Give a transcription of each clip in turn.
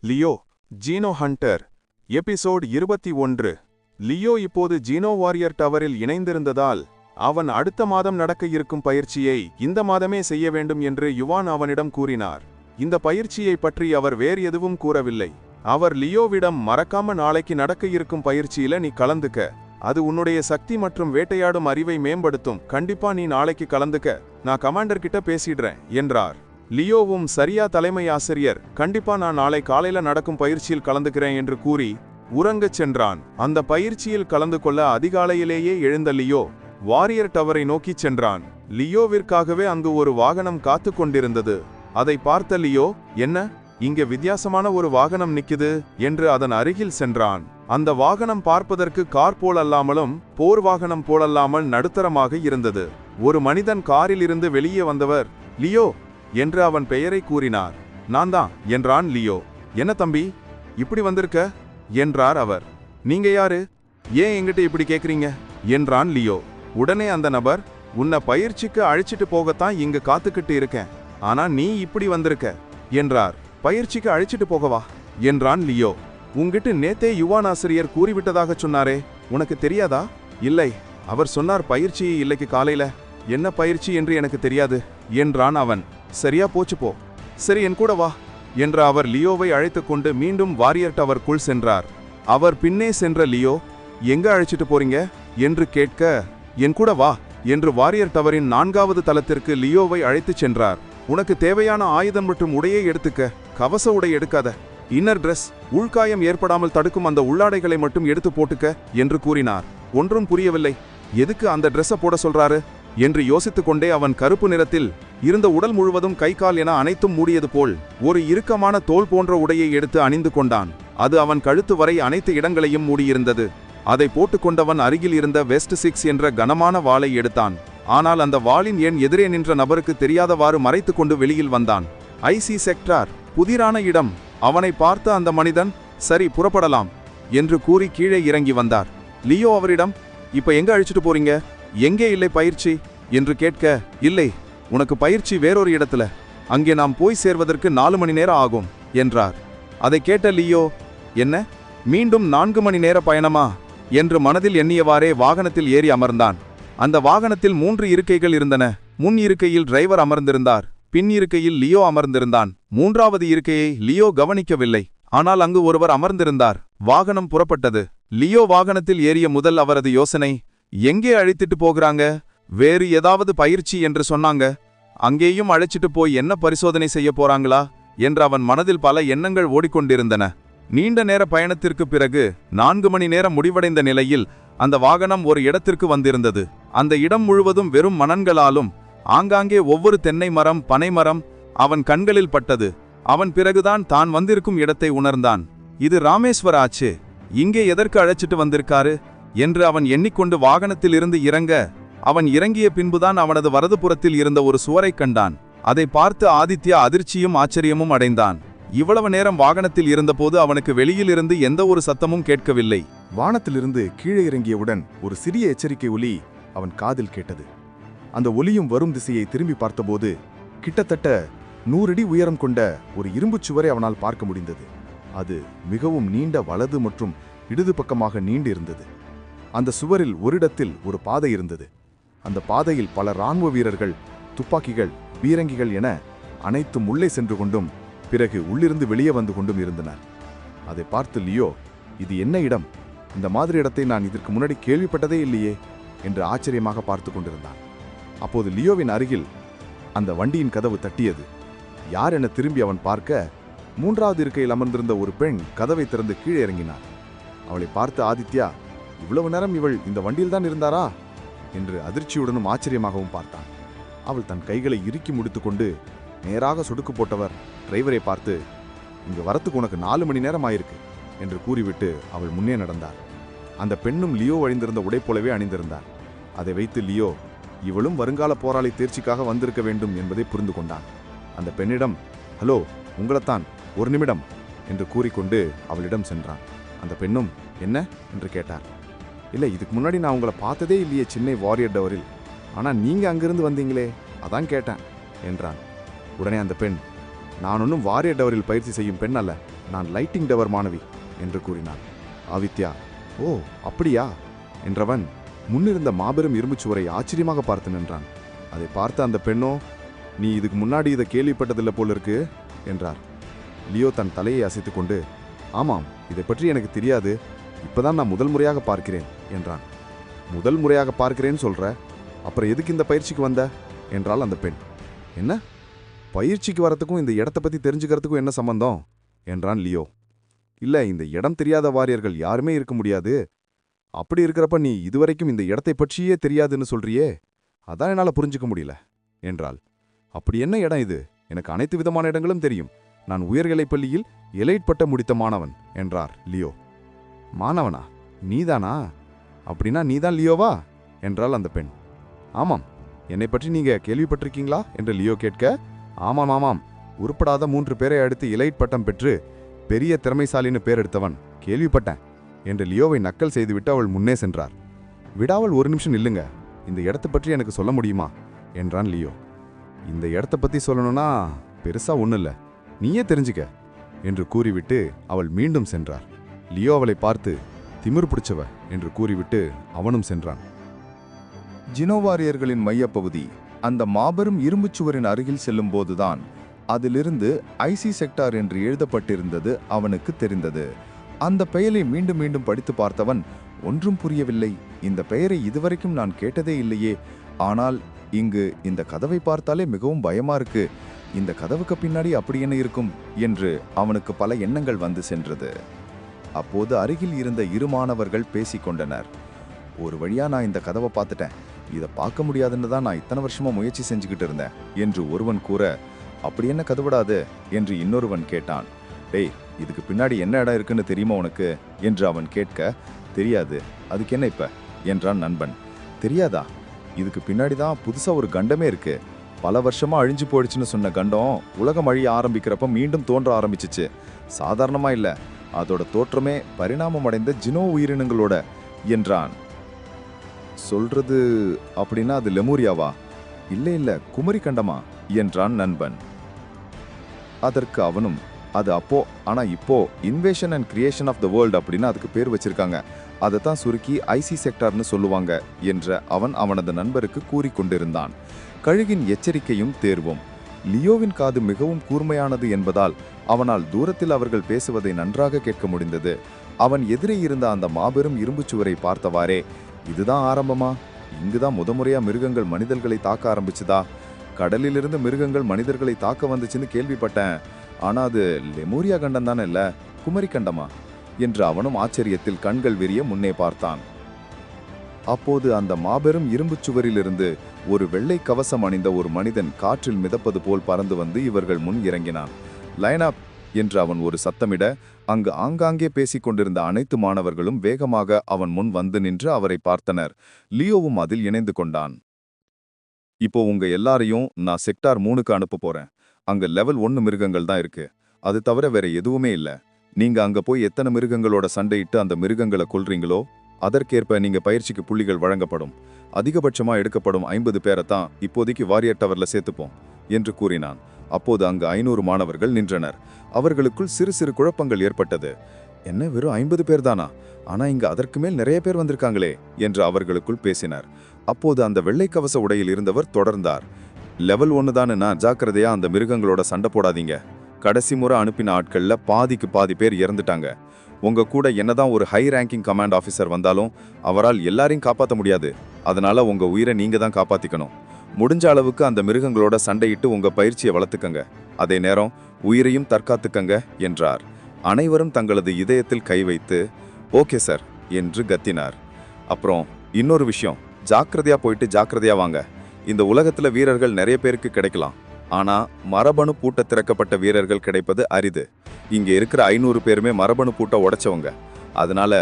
Leo Zeno hunter episode 21. Leo இப்போது Zeno warrior டவரில் இணைந்திருந்ததால் அவன் அடுத்த மாதம் நடக்க இருக்கும் பயிற்சியை இந்த மாதமே செய்ய வேண்டும் என்று யுவான் அவனிடம் கூறினார். இந்த பயிற்சியை பற்றி அவர் வேறு எதுவும் கூறவில்லை. அவர் லியோவிடம் மறக்காம நாளைக்கு நடக்க இருக்கும் பயிற்சியில நீ கலந்துக்க, அது உன்னுடைய சக்தி மற்றும் வேட்டையாடும் அறிவை மேம்படுத்தும், கண்டிப்பா நீ நாளைக்கு கலந்துக்க, நான் கமாண்டர் கிட்ட பேசிடுறேன் என்றார். லியோவும் சரியா தலைமை ஆசிரியர், கண்டிப்பா நான் நாளை காலையில நடக்கும் பயிற்சியில் கலந்துக்கிறேன் என்று கூறி உறங்கச் சென்றான். அந்த பயிற்சியில் கலந்து கொள்ள அதிகாலையிலேயே எழுந்த லியோ வாரியர் டவரை நோக்கிச் சென்றான். லியோவிற்காகவே அங்கு ஒரு வாகனம் காத்து கொண்டிருந்தது. அதை பார்த்த லியோ, என்ன இங்க வித்தியாசமான ஒரு வாகனம் நிக்குது என்று அதன் அருகில் சென்றான். அந்த வாகனம் பார்ப்பதற்கு கார் போலல்லாமலும் போர் வாகனம் போலல்லாமல் நடுத்தரமாக இருந்தது. ஒரு மனிதன் காரில் இருந்து வெளியே வந்தவர் லியோ என்று அவன் பெயரை கூறினார். நான் தான் என்றான் லியோ. என்ன தம்பி இப்படி வந்திருக்க என்றார் அவர். நீங்க யாரு, ஏன் என்கிட்ட இப்படி கேக்குறீங்க என்றான் லியோ. உடனே அந்த நபர், உன்னை பயிற்சிக்கு அழைச்சிட்டு போகத்தான் இங்க காத்துக்கிட்டு இருக்கேன், ஆனா நீ இப்படி வந்திருக்க என்றார். பயிற்சிக்கு அழைச்சிட்டு போகவா என்றான் லியோ. உங்கிட்ட நேத்தே யுவான் ஆசிரியர் கூறிவிட்டதாக சொன்னாரே, உனக்கு தெரியாதா? இல்லை, அவர் சொன்னார் பயிற்சி இல்லைக்கு காலையில. என்ன பயிற்சி என்று எனக்கு தெரியாது என்றான் அவன். சரியா போச்சு போ, சரி என் கூட வா என்று அவர் லியோவை அழைத்து கொண்டு மீண்டும் வாரியர் டவருக்குள் சென்றார். அவர் பின்னே சென்ற லியோ, எங்க அழைச்சிட்டு போறீங்க என்று கேட்க, என் கூட வா என்று வாரியர் டவரின் 4வது தளத்திற்கு லியோவை அழைத்துச் சென்றார். உனக்கு தேவையான ஆயுதம் மற்றும் உடையை எடுத்துக்க, கவச உடை எடுக்காத, இன்னர் டிரெஸ், உள்காயம் ஏற்படாமல் தடுக்கும் அந்த உள்ளாடைகளை மட்டும் எடுத்து போட்டுக்க என்று கூறினார். ஒன்றும் புரியவில்லை, எதுக்கு அந்த டிரெஸ்ஸை போட சொல்றாரு என்று யோசித்துக் கொண்டே அவன் கருப்பு நிறத்தில் இருந்த உடல் முழுவதும் கை கால் என அனைத்தும் மூடியது போல் ஒரு இறுக்கமான தோல் போன்ற உடையை எடுத்து அணிந்து கொண்டான். அது அவன் கழுத்து வரை அனைத்து இடங்களையும் மூடியிருந்தது. அதை போட்டுக்கொண்டவன் அருகில் இருந்த வெஸ்ட் 6 என்ற கனமான வாளை எடுத்தான். ஆனால் அந்த வாளின் எண் எதிரே நின்ற நபருக்கு தெரியாதவாறு மறைத்து கொண்டு வெளியில் வந்தான். ஐசி செக்டார், புதிரான இடம். அவனை பார்த்த அந்த மனிதன், சரி புறப்படலாம் என்று கூறி கீழே இறங்கி வந்தார். லியோ அவரிடம், இப்ப எங்க அழிச்சிட்டு போறீங்க, எங்கே இல்லை பயிற்சி என்று கேட்க, இல்லை, உனக்கு பயிற்சி வேறொரு இடத்துல, அங்கே நாம் போய் சேர்வதற்கு 4 மணி நேரம் ஆகும் என்றார். அதை கேட்ட லியோ, என்ன மீண்டும் 4 மணி நேர பயணமா என்று மனதில் எண்ணியவாறே வாகனத்தில் ஏறி அமர்ந்தான். அந்த வாகனத்தில் 3 இருக்கைகள் இருந்தன. முன் இருக்கையில் டிரைவர் அமர்ந்திருந்தார், பின் இருக்கையில் லியோ அமர்ந்திருந்தான். 3வது இருக்கையை லியோ கவனிக்கவில்லை, ஆனால் அங்கு ஒருவர் அமர்ந்திருந்தார். வாகனம் புறப்பட்டது. லியோ வாகனத்தில் ஏறிய முதல் அவரது யோசனை, எங்கே அழைத்துட்டு போகிறாங்க, வேறு ஏதாவது பயிற்சி என்று சொன்னாங்க, அங்கேயும் அழைச்சிட்டு போய் என்ன பரிசோதனை செய்ய போறாங்களா என்று அவன் மனதில் பல எண்ணங்கள் ஓடிக்கொண்டிருந்தன. நீண்ட நேர பயணத்திற்கு பிறகு 4 மணி நேரம் முடிவடைந்த நிலையில் அந்த வாகனம் ஒரு இடத்திற்கு வந்திருந்தது. அந்த இடம் முழுவதும் வெறும் மணல்களாலும் ஆங்காங்கே ஒவ்வொரு தென்னை மரம், பனை மரம் அவன் கண்களில் பட்டது. அவன் பிறகுதான் தான் வந்திருக்கும் இடத்தை உணர்ந்தான். இது ராமேஸ்வர ஆச்சு, இங்கே எதற்கு அழைச்சிட்டு வந்திருக்காரு என்று அவன் எண்ணிக்கொண்டு வாகனத்தில் இருந்து இறங்க, அவன் இறங்கிய பின்புதான் அவனது வலதுபுறத்தில் இருந்த ஒரு சுவரை கண்டான். அதை பார்த்து ஆதித்யா அதிர்ச்சியும் ஆச்சரியமும் அடைந்தான். இவ்வளவு நேரம் வாகனத்தில் இருந்தபோது அவனுக்கு வெளியில் இருந்து எந்த ஒரு சத்தமும் கேட்கவில்லை. வானத்திலிருந்து கீழே இறங்கியவுடன் ஒரு சிறிய எச்சரிக்கை ஒலி அவன் காதில் கேட்டது. அந்த ஒலியும் வரும் திசையை திரும்பி பார்த்தபோது கிட்டத்தட்ட 100 அடி உயரம் கொண்ட ஒரு இரும்புச் சுவரை அவனால் பார்க்க முடிந்தது. அது மிகவும் நீண்ட வலது மற்றும் இடது பக்கமாக நீண்டு இருந்தது. அந்த சுவரில் ஒரு இடத்தில் ஒரு பாதை இருந்தது. அந்த பாதையில் பல இராணுவ வீரர்கள், துப்பாக்கிகள், பீரங்கிகள் என அனைத்தும் உள்ளே சென்று கொண்டும் பிறகு உள்ளிருந்து வெளியே வந்து கொண்டும் இருந்தனர். அதை பார்த்து லியோ, இது என்ன இடம், இந்த மாதிரி இடத்தை நான் இதற்கு முன்னாடி கேள்விப்பட்டதே இல்லையே என்று ஆச்சரியமாக பார்த்து கொண்டிருந்தான். அப்போது லியோவின் அருகில் அந்த வண்டியின் கதவு தட்டியது. யார் என திரும்பி அவன் பார்க்க, 3வது இருக்கையில் அமர்ந்திருந்த ஒரு பெண் கதவை திறந்து கீழே இறங்கினார். அவளை பார்த்து ஆதித்யா, இவ்வளவு நேரம் இவள் இந்த வண்டியில் தான் இருந்தாரா என்று அதிர்ச்சியுடனும் ஆச்சரியமாகவும் பார்த்தான். அவள் தன் கைகளை இறுக்கி முடித்துக்கொண்டு நேராக சொடுக்கு போட்டவர் டிரைவரை பார்த்து, இங்கு வரத்துக்கு உனக்கு 4 மணி நேரம் ஆயிருக்கு என்று கூறிவிட்டு அவள் முன்னே நடந்தார். அந்த பெண்ணும் லியோ அணிந்திருந்த உடை போலவே அணிந்திருந்தார். அதை வைத்து லியோ, இவளும் வருங்கால போராளி தேர்ச்சிக்காக வந்திருக்க வேண்டும் என்பதை புரிந்து கொண்டான். அந்த பெண்ணிடம், ஹலோ, உங்களைத்தான், ஒரு நிமிடம் என்று கூறிக்கொண்டு அவளிடம் சென்றான். அந்த பெண்ணும், என்ன என்று கேட்டார். இல்லை, இதுக்கு முன்னாடி நான் உங்களை பார்த்ததே இல்லையே சென்னை வாரியர் டவரில், ஆனால் நீங்கள் அங்கிருந்து வந்தீங்களே, அதான் கேட்டேன் என்றான். உடனே அந்த பெண், நான் ஒன்றும் வாரியர் டவரில் பயிற்சி செய்யும் பெண் அல்ல, நான் லைட்டிங் டவர் மாணவி என்று கூறினான். ஆதித்யா, ஓ அப்படியா என்றவன் முன்னிருந்த மாபெரும் இரும்புச் சுவரை ஆச்சரியமாக பார்த்து நின்றான். அதை பார்த்த அந்த பெண்ணோ, நீ இதுக்கு முன்னாடி இதை கேள்விப்பட்டதில்லை போல இருக்கு என்றார். லியோ தன் தலையை அசைத்து கொண்டு, ஆமாம், இதை பற்றி எனக்கு தெரியாது, இப்பதான் நான் முதல் முறையாக பார்க்கிறேன் என்றான். முதல் முறையாக பார்க்கிறேன்னு சொல்ற, அப்புறம் எதுக்கு இந்த பயிற்சிக்கு வந்த என்றாள் அந்த பெண். என்ன, பயிற்சிக்கு வரத்துக்கும் இந்த இடத்தை பற்றி தெரிஞ்சுக்கிறதுக்கும் என்ன சம்பந்தம் என்றான் லியோ. இல்லை, இந்த இடம் தெரியாத வாரியர்கள் யாருமே இருக்க முடியாது. அப்படி இருக்கிறப்ப நீ இதுவரைக்கும் இந்த இடத்தை பற்றியே தெரியாதுன்னு சொல்றியே, அதான் என்னால் புரிஞ்சுக்க முடியல என்றாள். அப்படி என்ன இடம் இது? எனக்கு அனைத்து விதமான இடங்களும் தெரியும். நான் உயர்நிலைப் பள்ளியில் எலைட் பட்டம் முடித்த மாணவன் என்றார் லியோ. மாணவனா? நீதானா? அப்படின்னா நீதான் லியோவா என்றாள் அந்த பெண். ஆமாம், என்னை பற்றி நீங்க கேள்விப்பட்டிருக்கீங்களா என்று லியோ கேட்க, ஆமாம் ஆமாம், உருப்படாத 3 பேரை அடுத்து எலைட் பட்டம் பெற்று பெரிய திறமைசாலின்னு பேர் எடுத்தவன், கேள்விப்பட்டேன் என்று லியோவை நக்கல் செய்துவிட்டு அவள் முன்னே சென்றார். விடாமல் ஒரு நிமிஷம் நில்லுங்க, இந்த இடத்தை பற்றி எனக்கு சொல்ல முடியுமா என்றான் லியோ. இந்த இடத்தை பற்றி சொல்லணும்னா பெருசா ஒன்றும் இல்லை, நீயே தெரிஞ்சுக்க என்று கூறிவிட்டு அவள் மீண்டும் சென்றார். லியோ அவளை பார்த்து, திமிர் பிடிச்சவ என்று கூறிவிட்டு அவனும் சென்றான். ஜீனோ வாரியர்களின் மையப்பகுதி அந்த மாபெரும் இரும்புச் சுவரின் அருகில் செல்லும்போதுதான் அதிலிருந்து ஐசி செக்டார் என்று எழுதப்பட்டிருந்தது அவனுக்கு தெரிந்தது. அந்த பெயரை மீண்டும் மீண்டும் படித்து பார்த்தவன், ஒன்றும் புரியவில்லை, இந்த பெயரை இதுவரைக்கும் நான் கேட்டதே இல்லையே, ஆனால் இங்கு இந்த கதவை பார்த்தாலே மிகவும் பயமா இருக்கு, இந்த கதவுக்கு பின்னாடி அப்படி என்ன இருக்கும் என்று அவனுக்கு பல எண்ணங்கள் வந்து சென்றது. அப்போது அருகில் இருந்த 2 மாணவர்கள் பேசிக்கொண்டனர். ஒரு வழியா நான் இந்த கதவை பார்த்துட்டேன், இதை பார்க்க முடியாதுன்னு தான் நான் இத்தனை வருஷமா முயற்சி செஞ்சுக்கிட்டு இருந்தேன் என்று ஒருவன் கூற, அப்படி என்ன கதவிடாது என்று இன்னொருவன் கேட்டான். டேய், இதுக்கு பின்னாடி என்ன இடம் இருக்குன்னு தெரியுமா உனக்கு என்று அவன் கேட்க, தெரியாது, அதுக்கு என்ன இப்ப என்றான் நண்பன். தெரியாதா? இதுக்கு பின்னாடி தான் புதுசா ஒரு கண்டமே இருக்கு. பல வருஷமா அழிஞ்சு போயிடுச்சுன்னு சொன்ன கண்டம் உலகம் அழிய ஆரம்பிக்கிறப்ப மீண்டும் தோன்ற ஆரம்பிச்சிச்சு. சாதாரணமா இல்ல, அதோட தோற்றமே பரிணாமம் அடைந்த ஜினோ உயிரினங்களோட என்றான். சொல்றது அப்படின்னா அது லெமூரியாவா? இல்ல குமரி கண்டமா என்றான் நண்பன். அதற்கு அவனும், அது அப்போ, ஆனா இப்போ invention and creation of the world அப்படின்னு அதுக்கு பேர் வச்சிருக்காங்க, அதைத்தான் சுருக்கி ஐசி செக்டார்னு சொல்லுவாங்க என்ற அவன் அவனது நண்பருக்கு கூறிக்கொண்டிருந்தான். கழுகின் எச்சரிக்கையும் தேர்வும். லியோவின் காது மிகவும் கூர்மையானது என்பதால் அவனால் தூரத்தில் அவர்கள் பேசுவதை நன்றாக கேட்க முடிந்தது. அவன் எதிரே இருந்த அந்த மாபெரும் இரும்புச் சுவரை பார்த்தவாறே, இதுதான் ஆரம்பமா? இங்குதான் முதமுறையா மிருகங்கள் மனிதர்களை தாக்க ஆரம்பிச்சுதா? கடலிலிருந்து மிருகங்கள் மனிதர்களை தாக்க வந்துச்சுன்னு கேள்விப்பட்டேன், ஆனா அது லெமூரியா கண்டம் தானே, இல்ல குமரி கண்டமா என்று அவனும் ஆச்சரியத்தில் கண்கள் விரிய முன்னே பார்த்தான். அப்போது அந்த மாபெரும் இரும்புச் சுவரிலிருந்து ஒரு வெள்ளை கவசம் அணிந்த ஒரு மனிதன் காற்றில் மிதப்பது போல் பறந்து வந்து இவர்கள் முன் இறங்கினான். லைன் அப் என்று அவன் ஒரு சத்தமிட, அங்கு ஆங்காங்கே பேசிக் கொண்டிருந்த அனைத்து மாணவர்களும் வேகமாக அவன் முன் வந்து நின்று அவரை பார்த்தனர். லியோவும் அதில் இணைந்து கொண்டான். இப்போ உங்க எல்லாரையும் நான் செக்டார் 3க்கு அனுப்ப போறேன். அங்க லெவல் 1 மிருகங்கள் தான் இருக்கு, அது தவிர வேற எதுவுமே இல்ல. நீங்க அங்க போய் எத்தனை மிருகங்களோட சண்டையிட்டு அந்த மிருகங்களை கொல்றீங்களோ அதற்கேற்ப நீங்க பயிற்சிக்கு புள்ளிகள் வழங்கப்படும். அதிகபட்சமா எடுக்கப்படும் 50 பேரைத்தான் இப்போதைக்கு வாரியர் டவர்ல சேர்த்துப்போம் என்று கூறினான். அப்போது அங்கு 500 மாணவர்கள் நின்றனர். அவர்களுக்குள் சிறு சிறு குழப்பங்கள் ஏற்பட்டது. என்ன, வெறும் 50 பேர் தானா? ஆனா இங்க அதற்கு மேல் நிறைய பேர் வந்திருக்காங்களே என்று அவர்களுக்குள் பேசினார். அப்போது அந்த வெள்ளை கவச உடையில் இருந்தவர் தொடர்ந்தார். லெவல் 1 தானுன்னா ஜாக்கிரதையா அந்த மிருகங்களோட சண்டை போடாதீங்க. கடைசி முறை அனுப்பின ஆட்கள்ல பாதிக்கு பாதி பேர் இறந்துட்டாங்க. உங்க கூட என்னதான் ஒரு ஹை ரேங்கிங் கமாண்ட் ஆஃபீஸர் வந்தாலும் அவரால் எல்லாரையும் காப்பாற்ற முடியாது. அதனால உங்க உயிரை நீங்க தான் காப்பாத்திக்கணும். முடிஞ்ச அளவுக்கு அந்த மிருகங்களோட சண்டையிட்டு உங்க பயிற்சியை வளர்த்துக்கங்க. அதே நேரம் உயிரையும் தற்காத்துக்கங்க என்றார். அனைவரும் தங்களது இதயத்தில் கை வைத்து ஓகே சார் என்று கத்தினார். அப்புறம் இன்னொரு விஷயம், ஜாக்கிரதையா போயிட்டு ஜாக்கிரதையா வாங்க. இந்த உலகத்துல வீரர்கள் நிறைய பேருக்கு கிடைக்கலாம், ஆனா மரபணு பூட்ட திறக்கப்பட்ட வீரர்கள் கிடைப்பது அரிது. இங்க இருக்கிற 500 பேருமே மரபணு பூட்ட உடைச்சவங்க. அதனால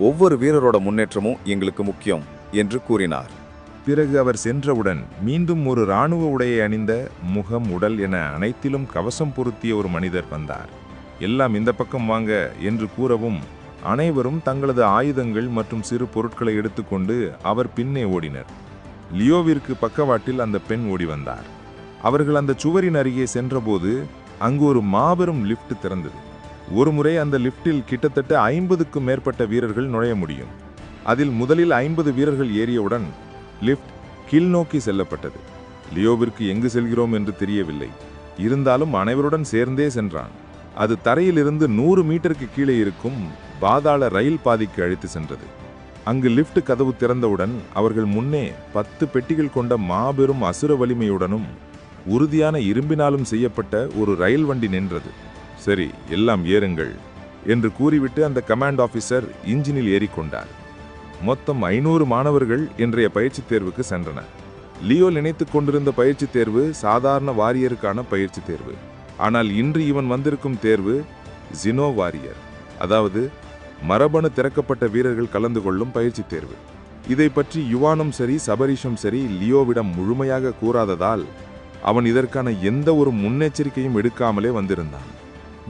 ஒவ்வொரு வீரரோட முன்னேற்றமும் எங்களுக்கு முக்கியம் என்று கூறினார். பிறகு அவர் சென்றவுடன் மீண்டும் ஒரு இராணுவ உடையை அணிந்த, முகம் உடல் என அனைத்திலும் கவசம் பொருத்திய ஒரு மனிதர் வந்தார். எல்லாம் இந்த பக்கம் வாங்க என்று கூறவும் அனைவரும் தங்களது ஆயுதங்கள் மற்றும் சிறு பொருட்களை எடுத்துக்கொண்டு அவர் பின்னே ஓடினர். லியோவிற்கு பக்கவாட்டில் அந்த பெண் ஓடி வந்தார். அவர்கள் அந்த சுவரின் அருகே சென்றபோது அங்கு ஒரு மாபெரும் லிஃப்ட் திறந்தது. ஒருமுறை அந்த லிஃப்டில் கிட்டத்தட்ட 50க்கும் மேற்பட்ட வீரர்கள் நுழைய முடியும். அதில் முதலில் 50 வீரர்கள் ஏறியவுடன் லிஃப்ட் கீழ்நோக்கி செல்லப்பட்டது. லியோவிற்கு எங்கு செல்கிறோம் என்று தெரியவில்லை. இருந்தாலும் அனைவருடன் சேர்ந்தே சென்றான். அது தரையிலிருந்து 100 மீட்டருக்கு கீழே இருக்கும் பாதாள ரயில் பாதைக்கு அழைத்து சென்றது. அங்கு லிஃப்ட் கதவு திறந்தவுடன் அவர்கள் முன்னே 10 பெட்டிகள் கொண்ட மாபெரும் அசுர வலிமையுடனும் உறுதியான இரும்பினாலும் செய்யப்பட்ட ஒரு ரயில் வண்டி நின்றது. சரி, எல்லாம் ஏறுங்கள் என்று கூறிவிட்டு அந்த கமாண்ட் ஆபீசர் இன்ஜினில் ஏறிக்கொண்டார். மொத்தம் 500 மாணவர்கள் இன்றைய பயிற்சி தேர்வுக்கு சென்றனர். லியோ நினைத்துக் கொண்டிருந்த பயிற்சி தேர்வு சாதாரண வாரியருக்கான பயிற்சி தேர்வு. ஆனால் இன்று இவன் வந்திருக்கும் தேர்வு ஜீனோ வாரியர், அதாவது மரபணு திறக்கப்பட்ட வீரர்கள் கலந்து கொள்ளும் பயிற்சி தேர்வு. இதை பற்றி யுவானும் சரி சபரீஷும் சரி லியோவிடம் முழுமையாக கூறாததால் அவன் இதற்கான எந்த ஒரு முன்னெச்சரிக்கையும் எடுக்காமலே வந்திருந்தான்.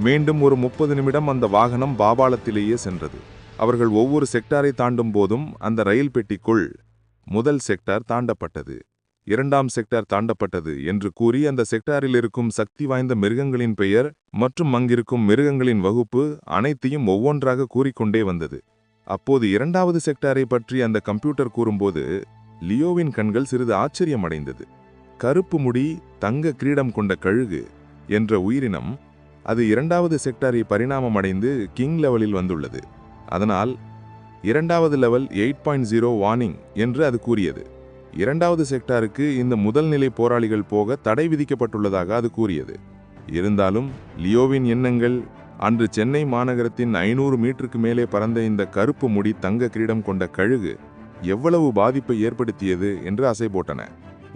மீண்டும் ஒரு 30 நிமிடம் அந்த வாகனம் பாபாளத்திலேயே சென்றது. அவர்கள் ஒவ்வொரு செக்டாரை தாண்டும் போதும் அந்த ரயில் பெட்டிக்குள் முதல் செக்டார் தாண்டப்பட்டது, 2ஆம் செக்டார் தாண்டப்பட்டது என்று கூறி அந்த செக்டாரில் இருக்கும் சக்தி வாய்ந்த மிருகங்களின் பெயர் மற்றும் அங்கிருக்கும் மிருகங்களின் வகுப்பு அனைத்தையும் ஒவ்வொன்றாக கூறிக்கொண்டே வந்தது. அப்போது 2வது செக்டாரை பற்றி அந்த கம்ப்யூட்டர் கூறும்போது லியோவின் கண்கள் சிறிது ஆச்சரியமடைந்தது. கருப்பு முடி, தங்க கிரீடம் கொண்ட கழுகு என்ற உயிரினம் அது 2வது செக்டாரை பரிணாமம் அடைந்து கிங் லெவலில் வந்துள்ளது. அதனால் 2வது லெவல் 8.0 வார்னிங் என்று அது கூறியது. 2வது செக்டாருக்கு இந்த முதல் நிலை போராளிகள் போக தடை விதிக்கப்பட்டுள்ளதாக அது கூறியது. இருந்தாலும் லியோவின் எண்ணங்கள் அன்று சென்னை மாநகரத்தின் 500 மீட்டருக்கு மேலே பறந்த இந்த கருப்பு முடி தங்க கிரீடம் கொண்ட கழுகு எவ்வளவு பாதிப்பை ஏற்படுத்தியது என்று அசை போட்டன.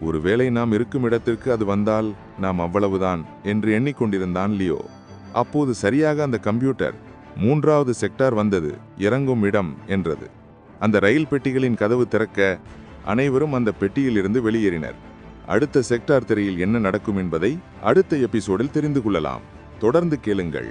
ஒருவேளை நாம் இருக்கும் இடத்திற்கு அது வந்தால் நாம் அவ்வளவுதான் என்று எண்ணிக்கொண்டிருந்தான் லியோ. அப்போது சரியாக அந்த கம்ப்யூட்டர் 3வது செக்டார் வந்தது, இறங்கும் இடம் என்றது. அந்த ரயில் பெட்டிகளின் கதவு திறக்க அனைவரும் அந்த பெட்டியிலிருந்து வெளியேறினர். அடுத்த செக்டார் திரையில் என்ன நடக்கும் என்பதை அடுத்த எபிசோடில் தெரிந்து கொள்ளலாம். தொடர்ந்து கேளுங்கள்.